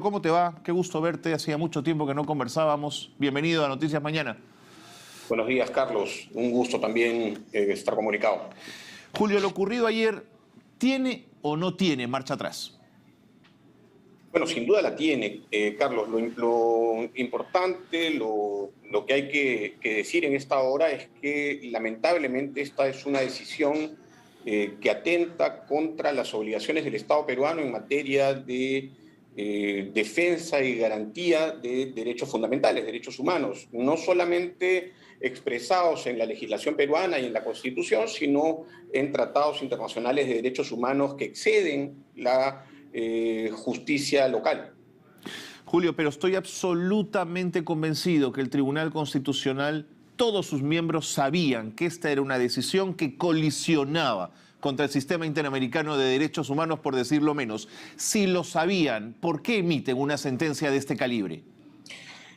¿Cómo te va? Qué gusto verte. Hacía mucho tiempo que no conversábamos. Bienvenido a Noticias Mañana. Buenos días, Carlos. Un gusto también estar comunicado. Julio, lo ocurrido ayer, ¿tiene o no tiene marcha atrás? Bueno, sin duda la tiene, Carlos. Lo importante, lo que hay que decir en esta hora es que lamentablemente esta es una decisión que atenta contra las obligaciones del Estado peruano en materia de defensa y garantía de derechos fundamentales, derechos humanos, no solamente expresados en la legislación peruana y en la Constitución, sino en tratados internacionales de derechos humanos que exceden la justicia local. Julio, pero estoy absolutamente convencido que el Tribunal Constitucional, todos sus miembros sabían que esta era una decisión que colisionaba contra el sistema interamericano de derechos humanos, por decirlo menos. Si lo sabían, ¿por qué emiten una sentencia de este calibre?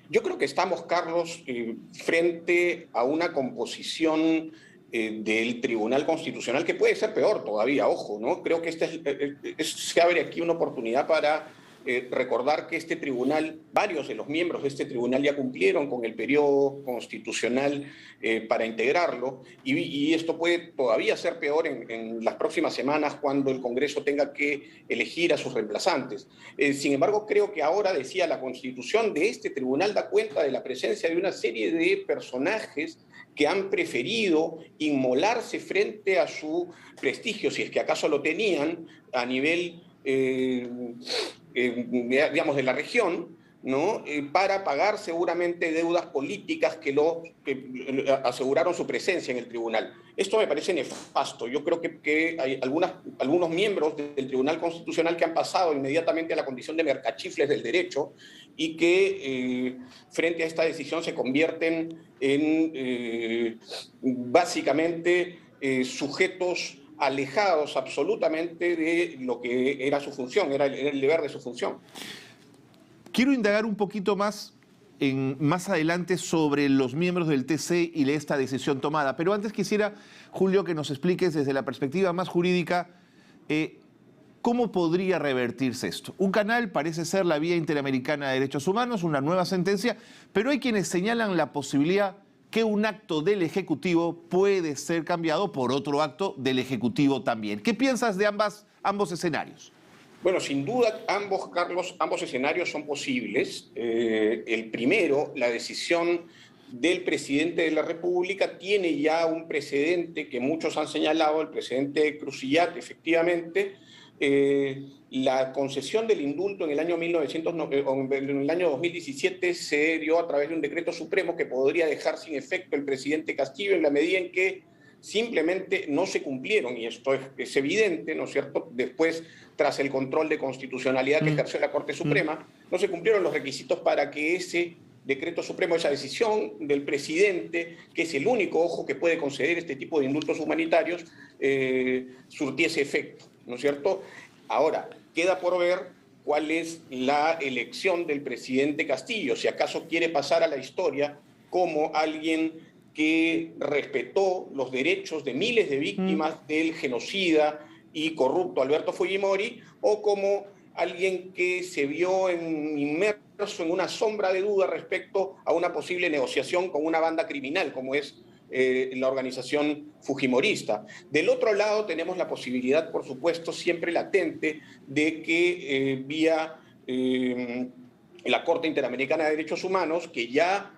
Yo creo que estamos, Carlos, frente a una composición del Tribunal Constitucional que puede ser peor todavía, ojo, ¿no? Creo que se abre aquí una oportunidad para recordar que este tribunal, varios de los miembros de este tribunal ya cumplieron con el periodo constitucional para integrarlo y esto puede todavía ser peor en las próximas semanas cuando el Congreso tenga que elegir a sus reemplazantes. Sin embargo, creo que ahora, decía, la constitución de este tribunal da cuenta de la presencia de una serie de personajes que han preferido inmolarse frente a su prestigio, si es que acaso lo tenían, a nivel digamos, de la región, ¿no? Para pagar seguramente deudas políticas que aseguraron su presencia en el tribunal. Esto me parece nefasto. Yo creo que hay algunos miembros del Tribunal Constitucional que han pasado inmediatamente a la condición de mercachifles del derecho y que frente a esta decisión se convierten en básicamente sujetos alejados absolutamente de lo que era su función, era el deber de su función. Quiero indagar un poquito más adelante sobre los miembros del TC y de esta decisión tomada. Pero antes quisiera, Julio, que nos expliques desde la perspectiva más jurídica cómo podría revertirse esto. Un canal parece ser la Vía Interamericana de Derechos Humanos, una nueva sentencia, pero hay quienes señalan la posibilidad que un acto del Ejecutivo puede ser cambiado por otro acto del Ejecutivo también. ¿Qué piensas de ambos escenarios? Bueno, sin duda, Carlos, ambos escenarios son posibles. El primero, la decisión del presidente de la República, tiene ya un precedente que muchos han señalado, el precedente Crucillat, efectivamente. La concesión del indulto en el año 2017 se dio a través de un decreto supremo que podría dejar sin efecto el presidente Castillo en la medida en que simplemente no se cumplieron, y esto es evidente, ¿no es cierto? Después, tras el control de constitucionalidad que ejerció la Corte Suprema, no se cumplieron los requisitos para que ese decreto supremo, esa decisión del presidente, que es el único, ojo, que puede conceder este tipo de indultos humanitarios, surtiese efecto, ¿no es cierto? Ahora, queda por ver cuál es la elección del presidente Castillo, si acaso quiere pasar a la historia como alguien que respetó los derechos de miles de víctimas del genocida y corrupto Alberto Fujimori, o como alguien que se vio inmerso en una sombra de duda respecto a una posible negociación con una banda criminal, como es la organización fujimorista. Del otro lado tenemos la posibilidad, por supuesto, siempre latente, de que vía la Corte Interamericana de Derechos Humanos, que ya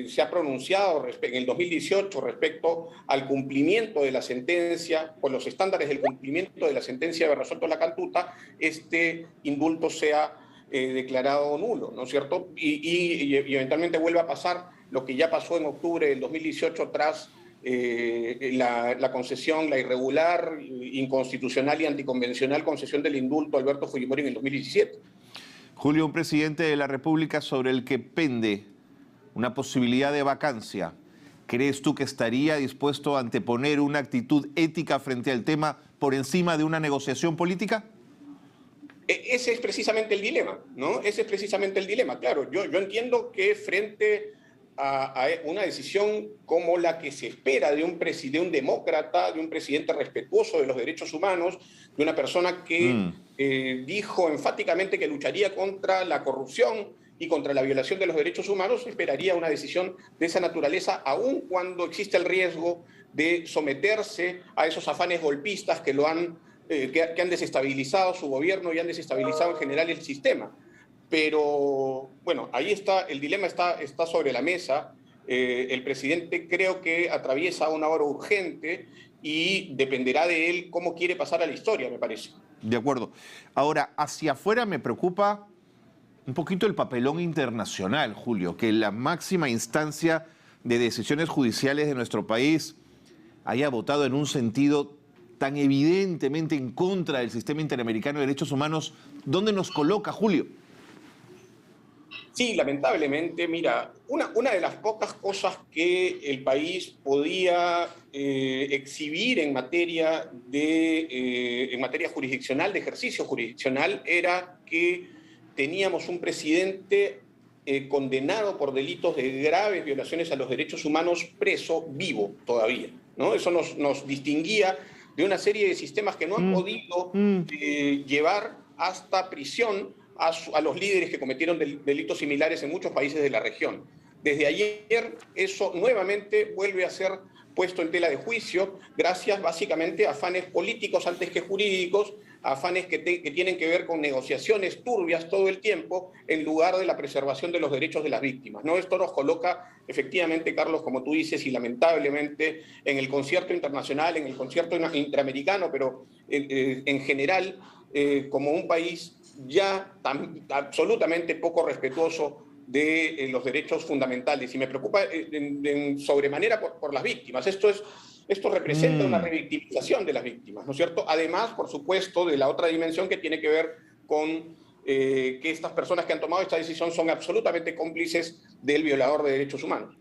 se ha pronunciado en el 2018 respecto al cumplimiento de la sentencia, por los estándares del cumplimiento de la sentencia de haber resuelto la Cantuta, este indulto sea declarado nulo, ¿no es cierto? Y eventualmente vuelva a pasar lo que ya pasó en octubre del 2018 tras la concesión, la irregular, inconstitucional y anticonvencional concesión del indulto a Alberto Fujimori en el 2017. Julio, un presidente de la República sobre el que pende una posibilidad de vacancia, ¿crees tú que estaría dispuesto a anteponer una actitud ética frente al tema por encima de una negociación política? Ese es precisamente el dilema, ¿no? Ese es precisamente el dilema. Claro, yo entiendo que frente a una decisión como la que se espera de un demócrata, de un presidente respetuoso de los derechos humanos, de una persona que dijo enfáticamente que lucharía contra la corrupción y contra la violación de los derechos humanos, esperaría una decisión de esa naturaleza, aun cuando existe el riesgo de someterse a esos afanes golpistas que que han desestabilizado su gobierno y han desestabilizado en general el sistema. Pero bueno, ahí está, el dilema está sobre la mesa. El presidente creo que atraviesa una hora urgente y dependerá de él cómo quiere pasar a la historia, me parece. De acuerdo. Ahora, hacia afuera me preocupa un poquito el papelón internacional, Julio, que la máxima instancia de decisiones judiciales de nuestro país haya votado en un sentido tan evidentemente en contra del sistema interamericano de derechos humanos. ¿Dónde nos coloca, Julio? Sí, lamentablemente, mira, una de las pocas cosas que el país podía exhibir en materia jurisdiccional, de ejercicio jurisdiccional, era que teníamos un presidente condenado por delitos de graves violaciones a los derechos humanos, preso, vivo todavía, ¿no? Eso nos distinguía de una serie de sistemas que no han podido llevar hasta prisión a los líderes que cometieron delitos similares en muchos países de la región. Desde ayer eso nuevamente vuelve a ser puesto en tela de juicio, gracias básicamente a afanes políticos antes que jurídicos, a afanes que tienen que ver con negociaciones turbias todo el tiempo, en lugar de la preservación de los derechos de las víctimas, ¿no? Esto nos coloca efectivamente, Carlos, como tú dices, y lamentablemente en el concierto internacional, en el concierto interamericano, pero en general, como un país ya absolutamente poco respetuoso de los derechos fundamentales. Y me preocupa sobremanera por las víctimas. Esto representa una revictimización de las víctimas, ¿no es cierto? Además, por supuesto, de la otra dimensión que tiene que ver con que estas personas que han tomado esta decisión son absolutamente cómplices del violador de derechos humanos.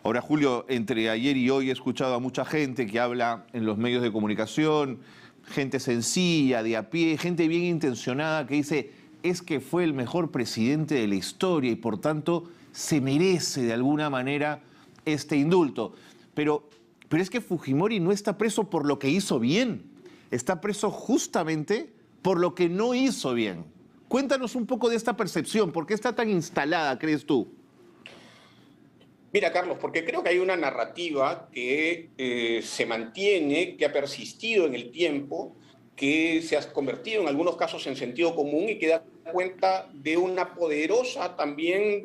Ahora, Julio, entre ayer y hoy he escuchado a mucha gente que habla en los medios de comunicación, gente sencilla, de a pie, gente bien intencionada que dice, es que fue el mejor presidente de la historia y por tanto se merece de alguna manera este indulto. Pero es que Fujimori no está preso por lo que hizo bien, está preso justamente por lo que no hizo bien. Cuéntanos un poco de esta percepción, ¿por qué está tan instalada, crees tú? Mira, Carlos, porque creo que hay una narrativa que se mantiene, que ha persistido en el tiempo, que se ha convertido en algunos casos en sentido común y que da cuenta de una poderosa también,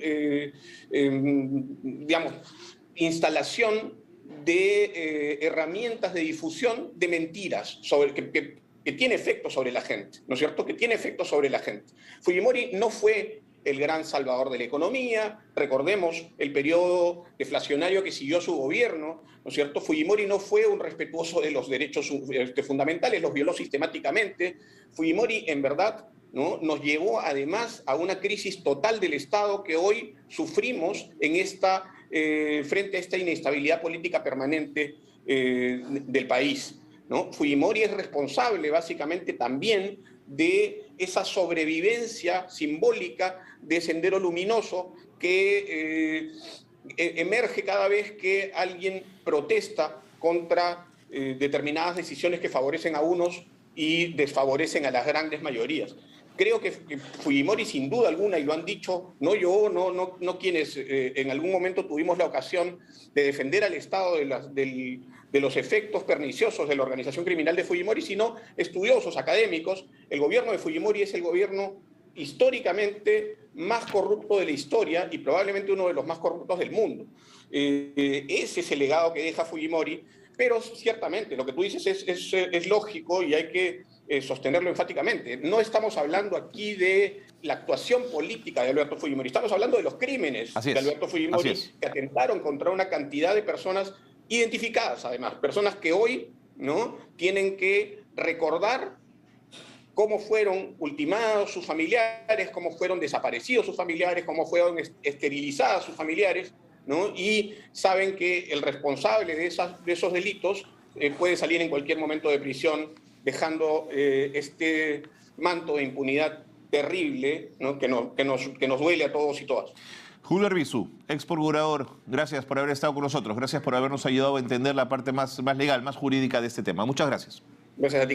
digamos, instalación de herramientas de difusión de mentiras que tiene efecto sobre la gente, ¿no es cierto? Que tiene efecto sobre la gente. Fujimori no fue el gran salvador de la economía, recordemos el periodo deflacionario que siguió su gobierno, ¿no es cierto? Fujimori no fue un respetuoso de los derechos fundamentales, los violó sistemáticamente. Fujimori, en verdad, ¿no?, nos llevó además a una crisis total del Estado que hoy sufrimos frente a esta inestabilidad política permanente del país, ¿no? Fujimori es responsable básicamente también de esa sobrevivencia simbólica de Sendero Luminoso que emerge cada vez que alguien protesta contra determinadas decisiones que favorecen a unos y desfavorecen a las grandes mayorías. Creo que Fujimori, sin duda alguna, y lo han dicho, no yo, no quienes en algún momento tuvimos la ocasión de defender al Estado de los efectos perniciosos de la organización criminal de Fujimori, sino estudiosos, académicos. El gobierno de Fujimori es el gobierno históricamente más corrupto de la historia y probablemente uno de los más corruptos del mundo. Ese es el legado que deja Fujimori, pero ciertamente lo que tú dices es lógico y hay que sostenerlo enfáticamente. No estamos hablando aquí de la actuación política de Alberto Fujimori, estamos hablando de los crímenes de Alberto Fujimori que atentaron contra una cantidad de personas identificadas, además, personas que hoy, ¿no?, tienen que recordar cómo fueron ultimados sus familiares, cómo fueron desaparecidos sus familiares, cómo fueron esterilizadas sus familiares, ¿no? Y saben que el responsable de esos delitos puede salir en cualquier momento de prisión, dejando este manto de impunidad terrible, ¿no?, que nos duele a todos y todas. Julio Arbizu, ex procurador, gracias por haber estado con nosotros, gracias por habernos ayudado a entender la parte más legal, más jurídica de este tema. Muchas gracias. Gracias a ti.